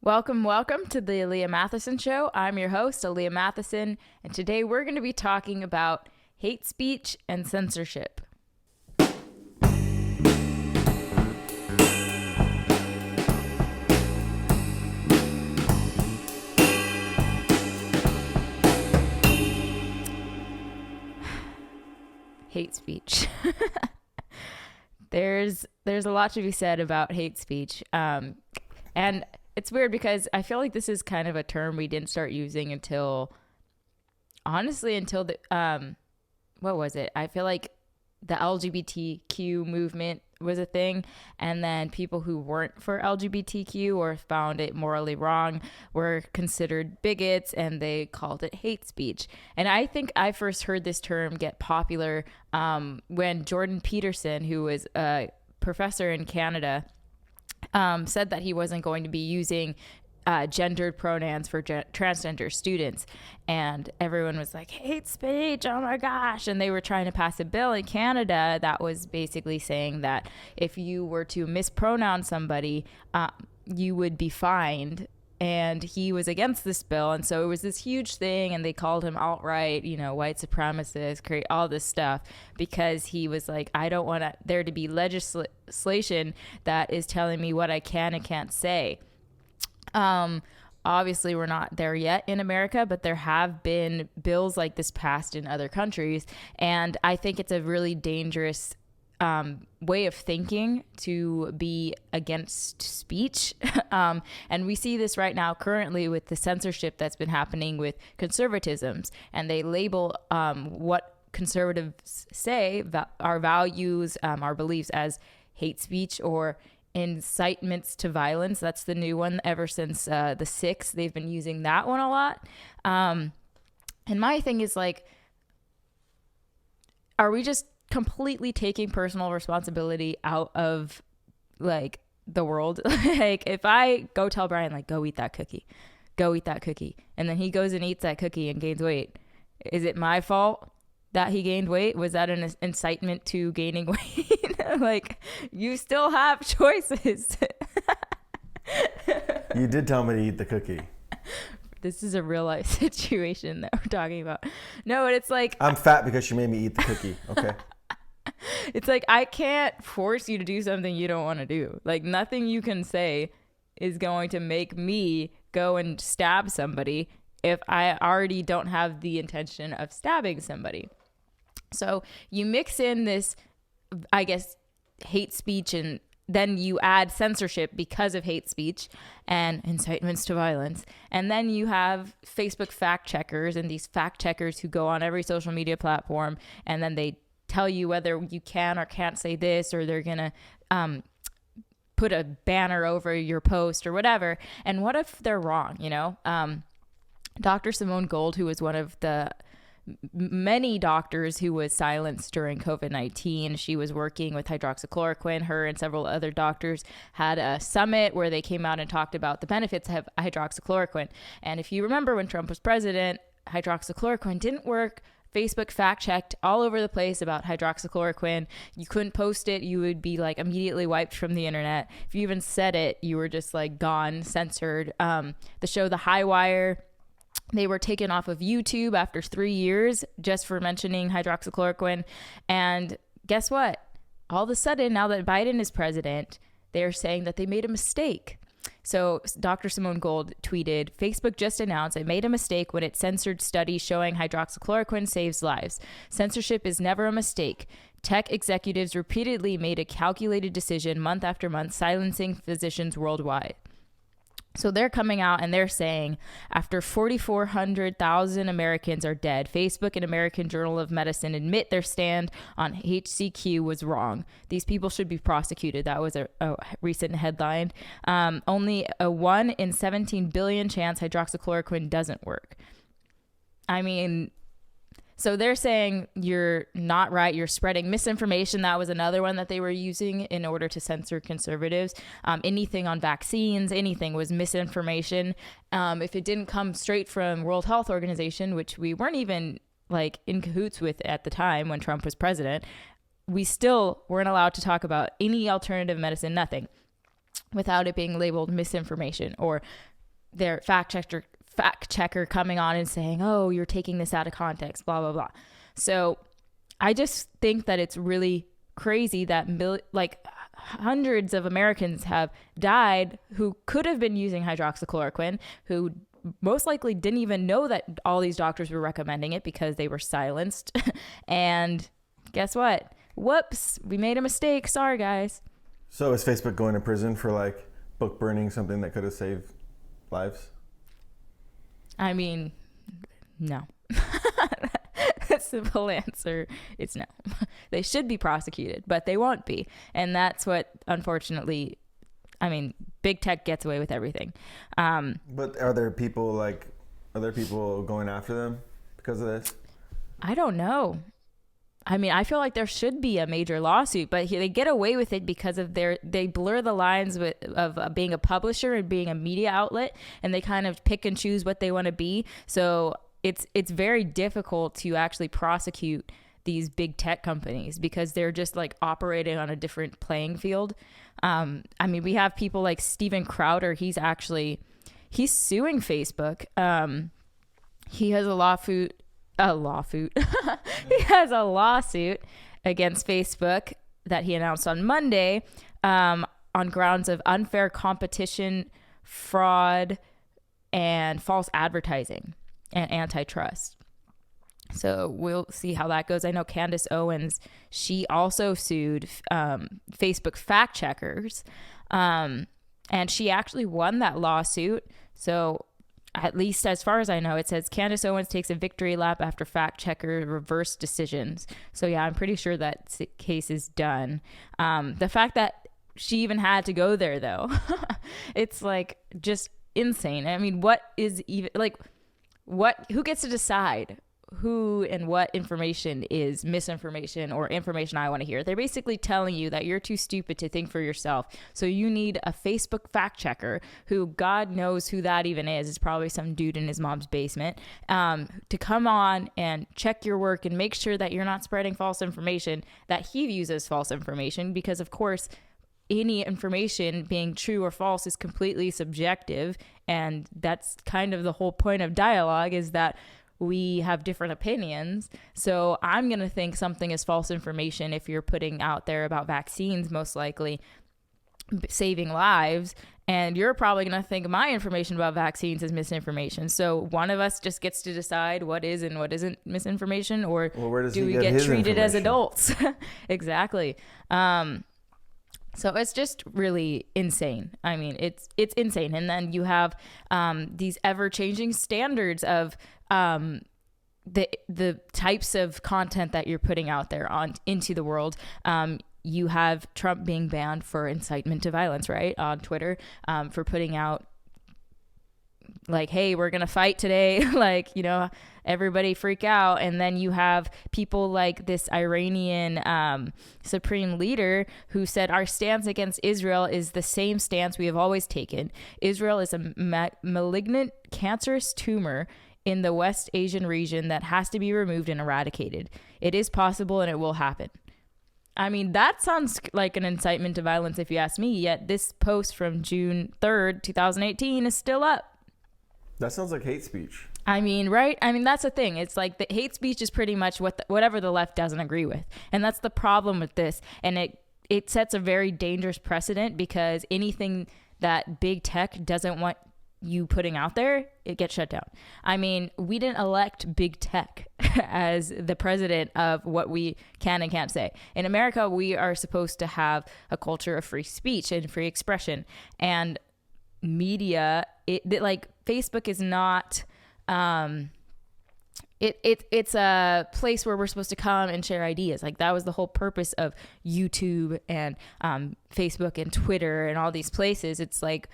Welcome to the Aliya Matheson Show. I'm your host, Aliya Matheson, and today we're going to be talking about hate speech and censorship. Hate speech. There's a lot to be said about hate speech, and it's weird because I feel like this is kind of a term we didn't start using until the what was it? I feel like the LGBTQ movement was a thing, and then people who weren't for LGBTQ or found it morally wrong were considered bigots, and they called it hate speech. And I think I first heard this term get popular when Jordan Peterson, who was a professor in Canada, said that he wasn't going to be using gendered pronouns for transgender students, and everyone was like, hate speech, oh my gosh. And they were trying to pass a bill in Canada that was basically saying that if you were to mispronounce somebody, you would be fined. And he was against this bill, and so it was this huge thing, and they called him alt-right, white supremacist, create all this stuff, because he was like, I don't want there to be legislation that is telling me what I can and can't say. Obviously we're not there yet in America, but there have been bills like this passed in other countries, and I think it's a really dangerous way of thinking to be against speech. And we see this right now currently with the censorship that's been happening with conservatisms, and they label what conservatives say, our values, our beliefs, as hate speech or incitements to violence. That's the new one. Ever since the 6th, they've been using that one a lot. And my thing is, like, are we just completely taking personal responsibility out of, like, the world? Like, if I go tell Brian, like, go eat that cookie, and then he goes and eats that cookie and gains weight, is it my fault that he gained weight? Was that an incitement to gaining weight? Like, you still have choices. You did tell me to eat the cookie. This is a real life situation that we're talking about. No, but it's like, I'm fat because you made me eat the cookie. Okay. It's like, I can't force you to do something you don't want to do. Like, nothing you can say is going to make me go and stab somebody if I already don't have the intention of stabbing somebody. So you mix in this, I guess, hate speech, and then you add censorship because of hate speech and incitements to violence. And then you have Facebook fact checkers, and these fact checkers who go on every social media platform, and then they tell you whether you can or can't say this, or they're going to put a banner over your post or whatever. And what if they're wrong? Dr. Simone Gold, who was one of the many doctors who was silenced during COVID-19. She was working with hydroxychloroquine. Her and several other doctors had a summit where they came out and talked about the benefits of hydroxychloroquine. And if you remember, when Trump was president, hydroxychloroquine didn't work. Facebook fact checked all over the place about hydroxychloroquine. You couldn't post it. You would be, like, immediately wiped from the internet. If you even said it, you were just, like, gone, censored. The show The High Wire, they were taken off of YouTube after 3 years just for mentioning hydroxychloroquine. And guess what? All of a sudden, now that Biden is president, they're saying that they made a mistake. So Dr. Simone Gold tweeted, Facebook just announced it made a mistake when it censored studies showing hydroxychloroquine saves lives. Censorship is never a mistake. Tech executives repeatedly made a calculated decision month after month, silencing physicians worldwide. So they're coming out and they're saying, after 4,400,000 Americans are dead, Facebook and American Journal of Medicine admit their stand on HCQ was wrong. These people should be prosecuted. That was a recent headline. Only a 1 in 17 billion chance hydroxychloroquine doesn't work. I mean, so they're saying you're not right. You're spreading misinformation. That was another one that they were using in order to censor conservatives. Anything on vaccines, anything was misinformation. If it didn't come straight from World Health Organization, which we weren't even, like, in cahoots with at the time when Trump was president, we still weren't allowed to talk about any alternative medicine, nothing, without it being labeled misinformation or their fact checker coming on and saying, oh, you're taking this out of context, blah, blah, blah. So I just think that it's really crazy that hundreds of Americans have died who could have been using hydroxychloroquine, who most likely didn't even know that all these doctors were recommending it because they were silenced. And guess what? Whoops, we made a mistake. Sorry, guys. So is Facebook going to prison for like book burning something that could have saved lives? I mean, no. The simple answer is no. They should be prosecuted, but they won't be. And that's what, unfortunately, I mean, big tech gets away with everything. But are there people going after them because of this? I don't know. I mean, I feel like there should be a major lawsuit, but they get away with it because of they blur the lines of being a publisher and being a media outlet, and they kind of pick and choose what they want to be. So it's very difficult to actually prosecute these big tech companies because they're just like operating on a different playing field. I mean, we have people like Steven Crowder. He's suing Facebook. He has he has a lawsuit against Facebook that he announced on Monday on grounds of unfair competition, fraud, and false advertising and antitrust. So we'll see how that goes. I know Candace Owens, she also sued Facebook fact checkers, and she actually won that lawsuit. So at least as far as I know, it says Candace Owens takes a victory lap after fact checker reversed decisions. So yeah, I'm pretty sure that case is done. The fact that she even had to go there though, it's like just insane. I mean, what is even like, who gets to decide who and what information is misinformation or information I want to hear? They're basically telling you that you're too stupid to think for yourself. So you need a Facebook fact checker who God knows who that even is. It's probably some dude in his mom's basement, to come on and check your work and make sure that you're not spreading false information that he views as false information, because of course any information being true or false is completely subjective. And that's kind of the whole point of dialogue, is that we have different opinions. So I'm going to think something is false information if you're putting out there about vaccines, most likely saving lives. And you're probably going to think my information about vaccines is misinformation. So one of us just gets to decide what is and what isn't misinformation, or do we get treated as adults? Exactly. So it's just really insane. I mean, it's insane. And then you have these ever-changing standards of the types of content that you're putting out there into the world. You have Trump being banned for incitement to violence, right, on Twitter, for putting out like, hey, we're going to fight today. Like, you know, everybody freak out. And then you have people like this Iranian supreme leader who said, our stance against Israel is the same stance we have always taken. Israel is a malignant, cancerous tumor in the West Asian region that has to be removed and eradicated. It is possible and it will happen. I mean, that sounds like an incitement to violence if you ask me, yet this post from June 3rd, 2018 is still up. That sounds like hate speech. I mean, right? I mean, that's the thing. It's like the hate speech is pretty much whatever the left doesn't agree with. And that's the problem with this. And it sets a very dangerous precedent, because anything that big tech doesn't want you putting out there, it gets shut down. I mean, we didn't elect big tech as the president of what we can and can't say. In America, we are supposed to have a culture of free speech and free expression. And media, like Facebook is not it's a place where we're supposed to come and share ideas. Like that was the whole purpose of YouTube and Facebook and Twitter and all these places. It's like,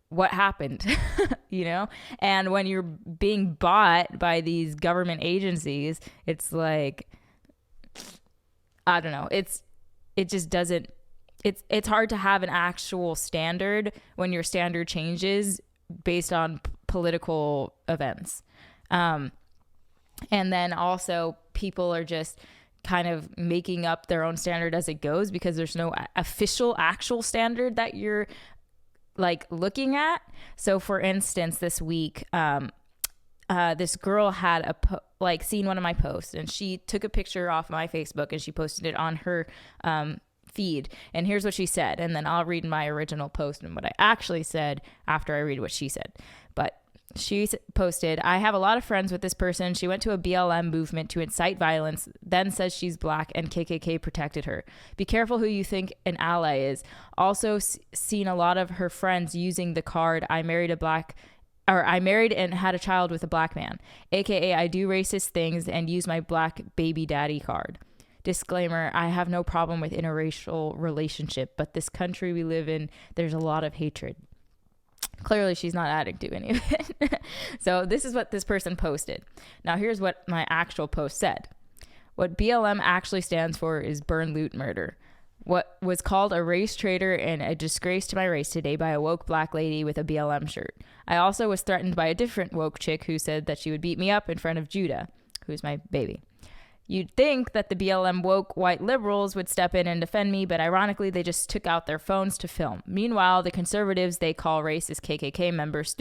what happened? You know? And when you're being bought by these government agencies, it's like, I don't know, it just doesn't, it's hard to have an actual standard when your standard changes based on political events. And then also people are just kind of making up their own standard as it goes, because there's no official actual standard that you're like looking at. So for instance, this week, this girl had seen one of my posts, and she took a picture off my Facebook and she posted it on her feed. And here's what she said, and then I'll read my original post and what I actually said after I read what she said. But she posted, "I have a lot of friends with this person. She went to a BLM movement to incite violence, then says she's black and KKK protected her. Be careful who you think an ally is. Also seen a lot of her friends using the card, I married and had a child with a black man, aka I do racist things and use my black baby daddy card. Disclaimer, I have no problem with interracial relationship, but this country we live in, there's a lot of hatred." Clearly, she's not adding to any of it. So this is what this person posted. Now, here's what my actual post said. What BLM actually stands for is burn, loot, murder. What was called a race traitor and a disgrace to my race today by a woke black lady with a BLM shirt. I also was threatened by a different woke chick who said that she would beat me up in front of Judah, who's my baby. You'd think that the BLM woke white liberals would step in and defend me, but ironically, they just took out their phones to film. Meanwhile, the conservatives they call racist KKK members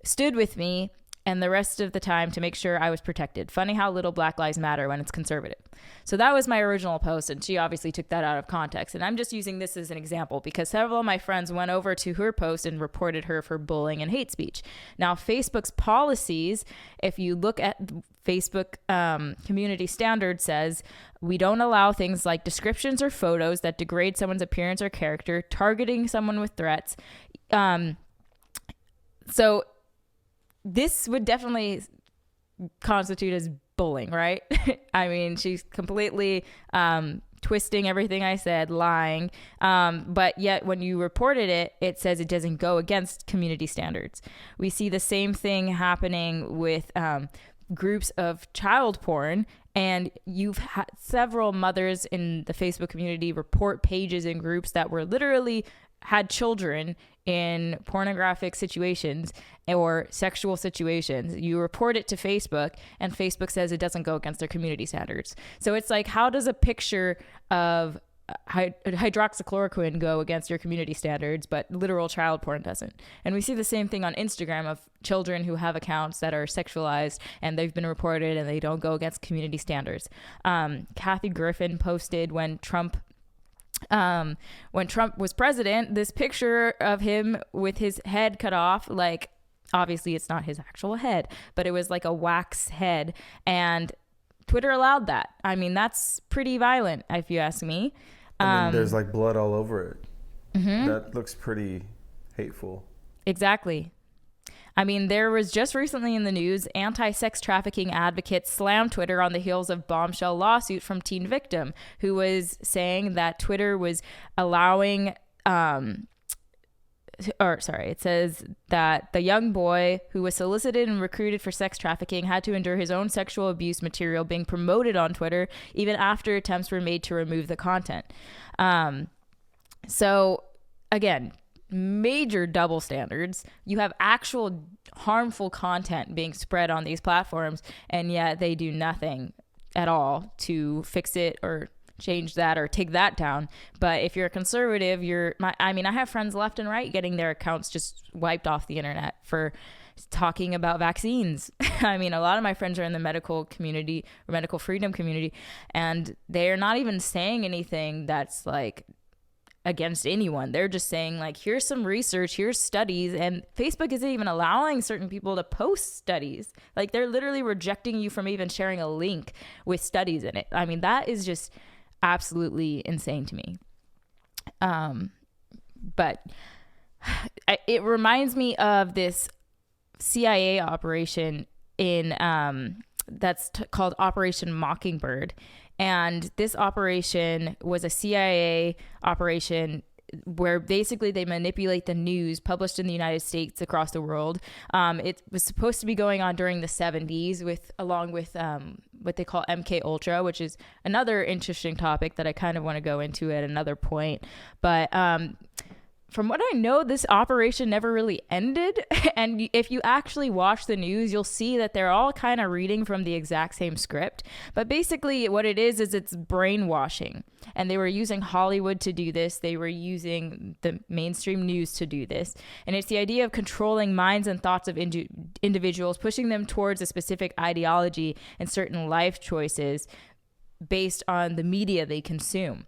stood with me and the rest of the time to make sure I was protected. Funny how little Black Lives Matter when it's conservative. So that was my original post, and she obviously took that out of context. And I'm just using this as an example because several of my friends went over to her post and reported her for bullying and hate speech. Now, Facebook's policies, if you look at Facebook community standard, says we don't allow things like descriptions or photos that degrade someone's appearance or character, targeting someone with threats. So this would definitely constitute as bullying, right? I mean, she's completely twisting everything I said, lying. But yet when you reported it, it says it doesn't go against community standards. We see the same thing happening with groups of child porn. And you've had several mothers in the Facebook community report pages and groups that were literally had children in pornographic situations or sexual situations. You report it to Facebook and Facebook says it doesn't go against their community standards. So it's like, how does a picture of hydroxychloroquine go against your community standards, but literal child porn doesn't? And we see the same thing on Instagram of children who have accounts that are sexualized and they've been reported and they don't go against community standards. Kathy Griffin posted when Trump was president, this picture of him with his head cut off, like obviously it's not his actual head, but it was like a wax head, and Twitter allowed that. I mean, that's pretty violent if you ask me. I mean, there's like blood all over it. Mm-hmm. That looks pretty hateful. Exactly. I mean, there was just recently in the news, anti-sex trafficking advocates slammed Twitter on the heels of bombshell lawsuit from teen victim, who was saying that Twitter was allowing, it says that the young boy who was solicited and recruited for sex trafficking had to endure his own sexual abuse material being promoted on Twitter, even after attempts were made to remove the content. So again, major double standards. You have actual harmful content being spread on these platforms, and yet they do nothing at all to fix it or change that or take that down. But if you're a conservative, I have friends left and right getting their accounts just wiped off the internet for talking about vaccines. I mean, a lot of my friends are in the medical community or medical freedom community, and they're not even saying anything that's like against anyone. They're just saying like, here's some research, here's studies, and Facebook isn't even allowing certain people to post studies. Like, they're literally rejecting you from even sharing a link with studies in it. I mean, that is just absolutely insane to me. But it reminds me of this CIA operation in that's called Operation Mockingbird. And this operation was a CIA operation where basically they manipulate the news published in the United States across the world. It was supposed to be going on during the 70s along with what they call MK Ultra, which is another interesting topic that I kind of want to go into at another point. But from what I know, this operation never really ended. And if you actually watch the news, you'll see that they're all kind of reading from the exact same script. But basically, what it is it's brainwashing. And they were using Hollywood to do this. They were using the mainstream news to do this. And it's the idea of controlling minds and thoughts of individuals, pushing them towards a specific ideology and certain life choices based on the media they consume.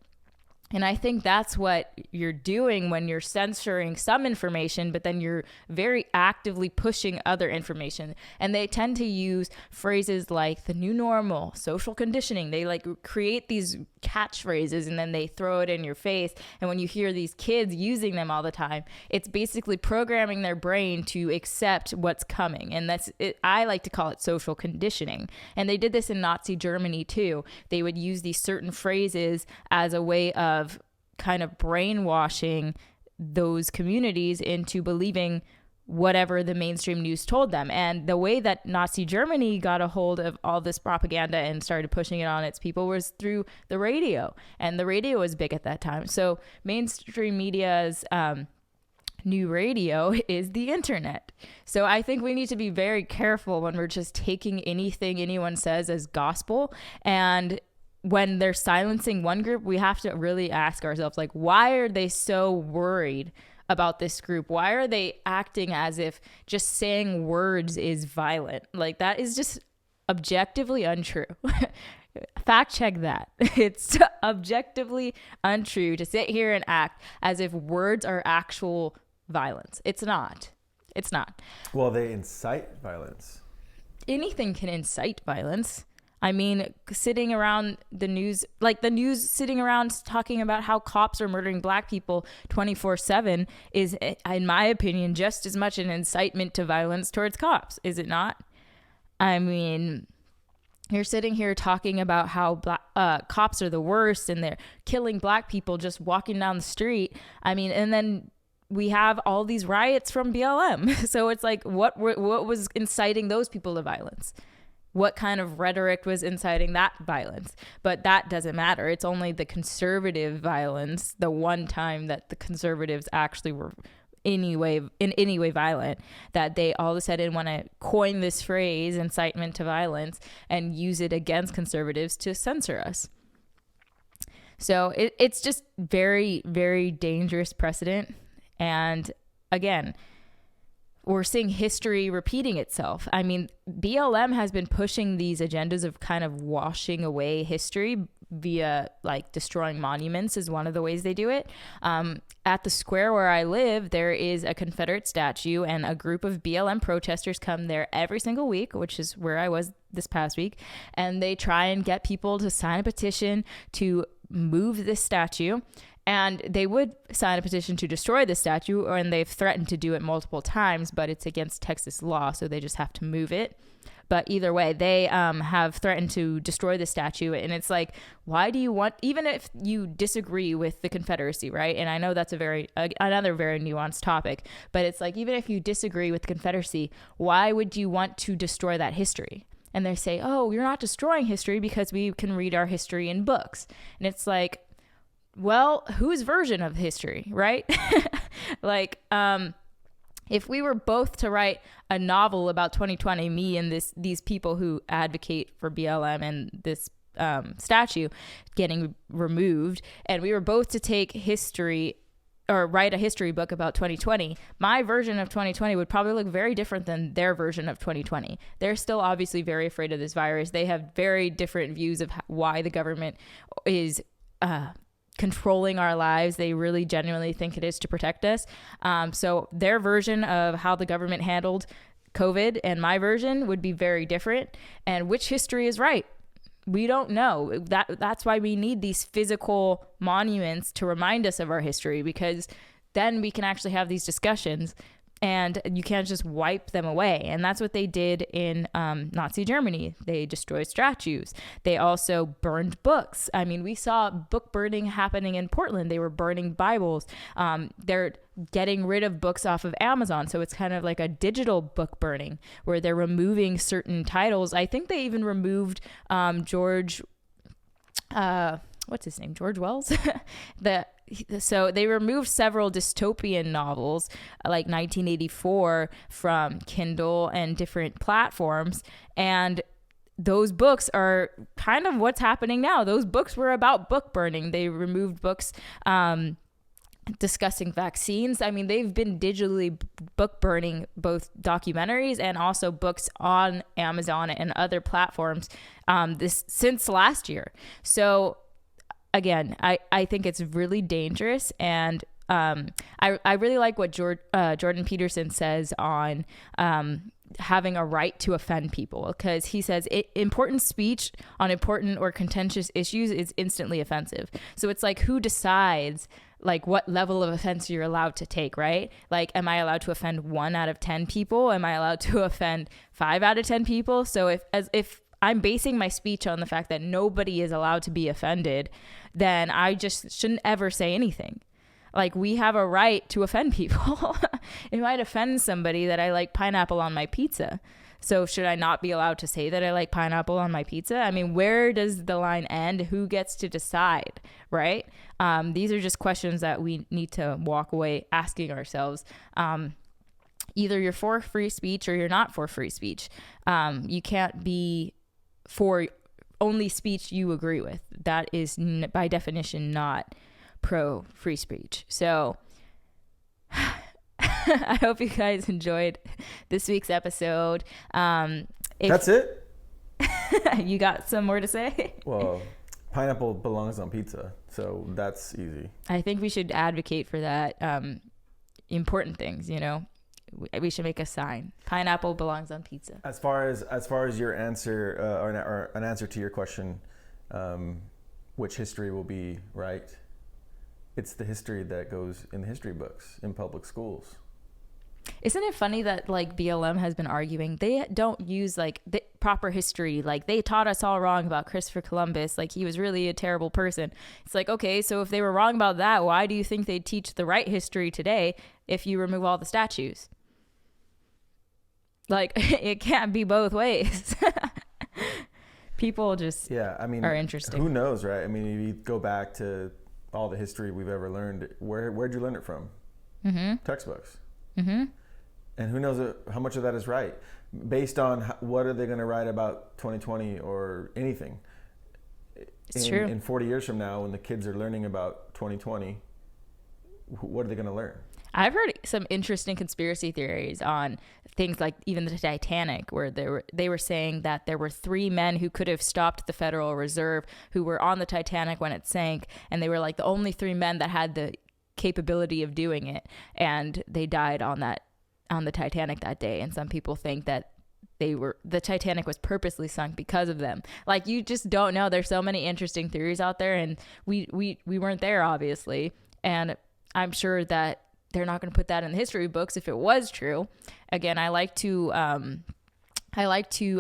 And I think that's what you're doing when you're censoring some information, but then you're very actively pushing other information. And they tend to use phrases like the new normal, social conditioning. They like create these catchphrases and then they throw it in your face. And when you hear these kids using them all the time, it's basically programming their brain to accept what's coming. And that's it. I like to call it social conditioning. And they did this in Nazi Germany too. They would use these certain phrases as a way of kind of brainwashing those communities into believing whatever the mainstream news told them. And the way that Nazi Germany got a hold of all this propaganda and started pushing it on its people was through the radio. And the radio was big at that time. So mainstream media's new radio is the internet. So I think we need to be very careful when we're just taking anything anyone says as gospel. And when they're silencing one group, we have to really ask ourselves, like, why are they so worried about this group? Why are they acting as if just saying words is violent? Like, that is just objectively untrue. Fact check that. It's objectively untrue to sit here and act as if words are actual violence. It's not. It's not. Well, they incite violence. Anything can incite violence. I mean, sitting around the news, like the news sitting around talking about how cops are murdering black people 24/7 is, in my opinion, just as much an incitement to violence towards cops, is it not? I mean, you're sitting here talking about how cops are the worst and they're killing black people just walking down the street. I mean, and then we have all these riots from BLM. So it's like, what was inciting those people to violence? What kind of rhetoric was inciting that violence? But that doesn't matter. It's only the conservative violence, the one time that the conservatives actually were in any way violent, that they all of a sudden want to coin this phrase, incitement to violence, and use it against conservatives to censor us. So it's just very, very dangerous precedent. And again, we're seeing history repeating itself. I mean, BLM has been pushing these agendas of kind of washing away history via like destroying monuments is one of the ways they do it. At the square where I live, there is a Confederate statue, and a group of BLM protesters come there every single week, which is where I was this past week. And they try and get people to sign a petition to move this statue. And they would sign a petition to destroy the statue, and they've threatened to do it multiple times, but it's against Texas law, so they just have to move it. But either way, they have threatened to destroy the statue. And it's like, why do you want, even if you disagree with the Confederacy, right? And I know that's another very nuanced topic, but it's like, even if you disagree with the Confederacy, why would you want to destroy that history? And they say, oh, you're not destroying history because we can read our history in books. And it's like, well, whose version of history, right? Like, if we were both to write a novel about 2020, me and these people who advocate for BLM and this statue getting removed, and we were both to take history or write a history book about 2020, my version of 2020 would probably look very different than their version of 2020. They're still obviously very afraid of this virus. They have very different views of why the government is controlling our lives. They really genuinely think it is to protect us. So their version of how the government handled COVID and my version would be very different. And which history is right? We don't know. That's why we need these physical monuments to remind us of our history, because then we can actually have these discussions and you can't just wipe them away. And that's what they did in Nazi Germany. They destroyed statues. They also burned books. I mean, we saw book burning happening in Portland. They were burning Bibles. They're getting rid of books off of Amazon. So it's kind of like a digital book burning where they're removing certain titles. I think they even removed George... what's his name, George Wells. So they removed several dystopian novels like 1984 from Kindle and different platforms, and those books are kind of what's happening now. Those books were about book burning. They removed books discussing vaccines. I mean, they've been digitally book burning both documentaries and also books on Amazon and other platforms this since last year. So again, I think it's really dangerous. And I really like what Jordan Peterson says on having a right to offend people, because he says important speech on important or contentious issues is instantly offensive. So it's like, who decides like what level of offense you're allowed to take, right? Like, am I allowed to offend 1 out of 10 people? Am I allowed to offend 5 out of 10 people? So if I'm basing my speech on the fact that nobody is allowed to be offended, then I just shouldn't ever say anything. Like, we have a right to offend people. It might offend somebody that I like pineapple on my pizza. So should I not be allowed to say that I like pineapple on my pizza? I mean, where does the line end? Who gets to decide, right? These are just questions that we need to walk away asking ourselves. Either you're for free speech or you're not for free speech. You can't be for only speech you agree with. That is by definition not pro free speech. So I hope you guys enjoyed this week's episode. That's it? You got some more to say? Well, pineapple belongs on pizza, so that's easy. I think we should advocate for that. Important things, you know. We should make a sign. Pineapple belongs on pizza. As far as your answer or an answer to your question, which history will be right? It's the history that goes in the history books in public schools. Isn't it funny that like BLM has been arguing they don't use like the proper history? Like, they taught us all wrong about Christopher Columbus. Like, he was really a terrible person. It's like, okay, so if they were wrong about that, why do you think they teach the right history today if you remove all the statues? Like, it can't be both ways. People just are interesting. Who knows, right? I mean, if you go back to all the history we've ever learned, where'd you learn it from? Mm-hmm. Textbooks. Mm-hmm. And who knows how much of that is right? Based on what are they going to write about 2020 or anything? It's true. In 40 years from now, when the kids are learning about 2020, what are they going to learn? I've heard some interesting conspiracy theories on things like even the Titanic, where they were saying that there were 3 men who could have stopped the Federal Reserve who were on the Titanic when it sank, and they were like the only 3 men that had the capability of doing it, and they died on the Titanic that day. And some people think that the Titanic was purposely sunk because of them. Like, you just don't know. There's so many interesting theories out there, and we weren't there, obviously, and I'm sure that they're not going to put that in the history books if it was true. Again, I like to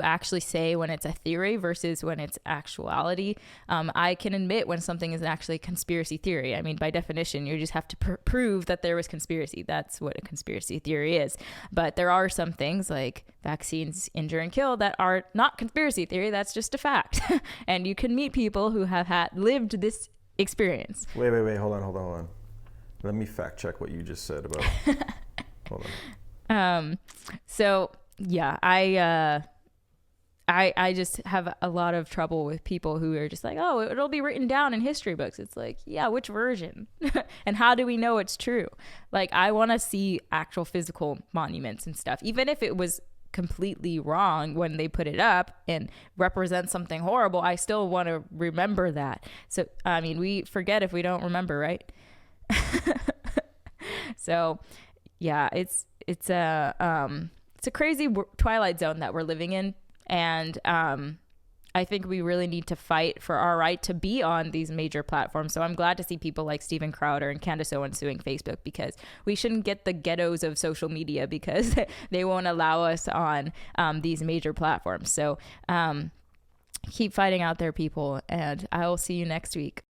actually say when it's a theory versus when it's actuality. I can admit when something is actually a conspiracy theory. I mean, by definition, you just have to prove that there was conspiracy. That's what a conspiracy theory is. But there are some things like vaccines injure and kill that are not conspiracy theory. That's just a fact. And you can meet people who have lived this experience. Wait. Hold on. Let me fact check what you just said about. Hold on. So yeah, I just have a lot of trouble with people who are just like, oh, it'll be written down in history books. It's like, yeah, which version? And how do we know it's true? Like, I want to see actual physical monuments and stuff, even if it was completely wrong when they put it up and represent something horrible. I still want to remember that. So, I mean, we forget if we don't remember, right? So yeah, it's a crazy twilight zone that we're living in, and I think we really need to fight for our right to be on these major platforms. So I'm glad to see people like Steven Crowder and Candace Owens suing Facebook, because we shouldn't get the ghettos of social media because they won't allow us on these major platforms. So keep fighting out there, people, and I will see you next week.